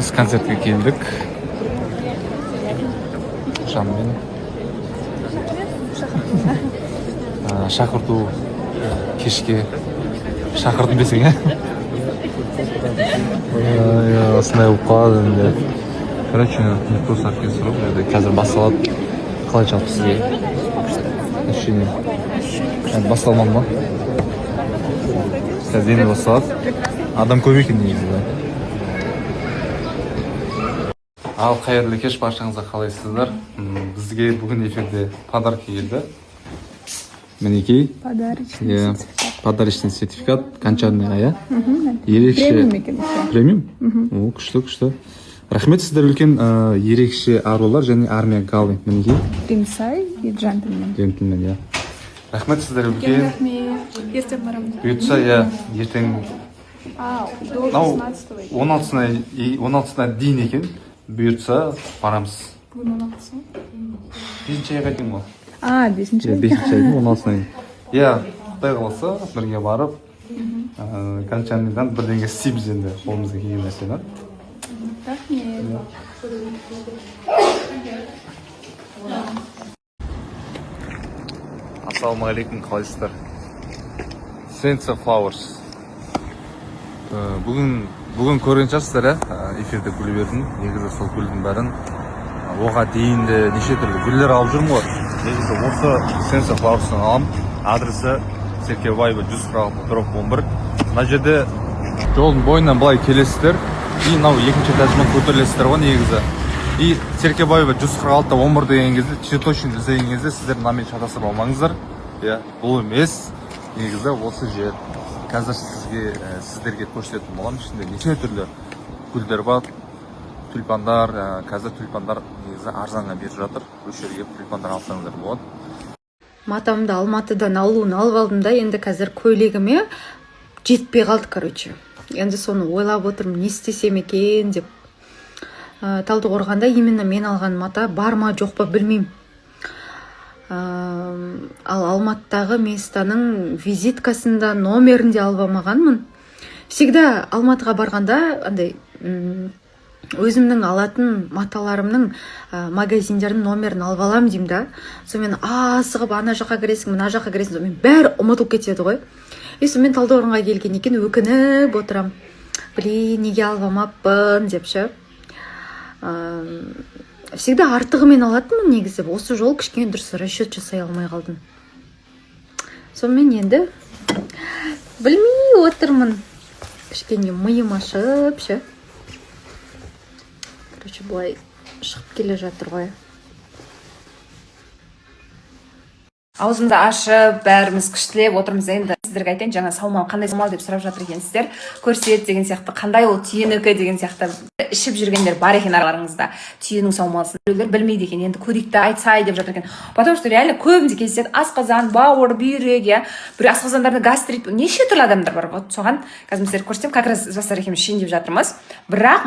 Biz konsertga keldik. Şammen. Шақырту кешке шақырдым десең, осындай болып қалады енді. Короче, просто оркестр қазір басталады. Қалай жалпы сізге ощущение? Басталмады ма? Қазір енді басталады. Адам көп екен негізі. Ал қайырлы кеш, баршаңызға қалайсыздар? Бізге бүгін эфирде подарок келді. Мінекей. Подарочный сертификат. Қаншаның ая? Премиум екен. Премиум? О, күшті. Рахмет, сіздер үлкен ерекше арулар және армия галлы. Мінекей. Принцай и джентльмен. Джентльмен, я. Рахмет, сіздер үлкен. Ертең барамын. Бұйыртса, ертең 16-на дейін екен. Бұйыртса, барамыз. Бүгін 16-сы. 5-ші айға дейін ғой. 5-ші. 5-ші айдың 16-на дейін. Құдай қаласа, бірге барып, Канчаннан бірдеңе істейміз енді, қолымызға келген нәрсені. Рахмет. Ассалаумағалейкум, қалайсыздар? Sense of Flowers. Бүгін көрген шығарсыздар, эфирде гүл бердім. Негізі сол гүлдің бәрін оға дейін де неше түрлі гүлдер алып жүрмін ғой. Негізі осы Sense of Flowers'ын алам. Адресі Серкебаева 146-11. Мына жерде жолдың бойынан былай келесіздер. И мынау екінші этаждан көтерілесіздер ғой негізі. И Серкебаева 146-11 деген кезде, цветочный іздеген кезде сіздер мынамен шатасып алмаңыздар. Бұл емес. Негізі осы жер. Қазір сіздерге көрсететін боламын. Ішінде неше түрлі гүлдер бар. Тюльпандар, қазір тюльпандар негізі арзанға беріп жатыр. Осы жерге тюльпандар алсаңыздар болады. Матамды Алматыдан алып алдым да, енді қазір көйлегіме жетпей қалды, короче. Енді соны ойлап отырмын, не істесем екен деп. Талдықорғанда именно мен алған мата бар ма жоқ па білмеймін. Ал Алматыдағы местаның визиткасында номерінде алып алмағанмын. Всегда Алматыға барғанда андай өзімнің алатын маталарымның магазиндердің номерін алып алам деймін да. Сонымен асығып ана жаққа кіресің, мына жаққа кіресің, сонымен бәрі ұмытылып кетеді ғой. Сонымен Талдықорғанға келген екен, өкініп отырам. Неге алып алмаппын деп ше. Всегда артығымен алатынмын негізі. Осы жол кішкене дұрыс расчет жасай алмай қалдым. Сонымен енді білмей отырмын. Кішкене миым ашып ше. Короче, бұлай шығып келе жатыр ғой. Аузымды ашып, бәріміз күштілеп отырмыз. Енді сіздерге айтайын, жаңа саумал қандай саумал деп сұрап жатыр екенсіздер. Көрсет деген сияқты, қандай ол түйенікі деген сияқты ішіп жүргендер бар екен араларыңызда. Түйенің саумалсын білмейді екен. Енді көрейікті айтсай деп жатыр екен. Потому что реально көбінде кездеседі. Асқазан, бауыр, бүйрек, бір асқазандарда гастрит, неше түрлі адамдар бар. Вот соған қазір сіздерге көрсетем, как раз жастар екеуміз ішейін деп жатырмыз. Бірақ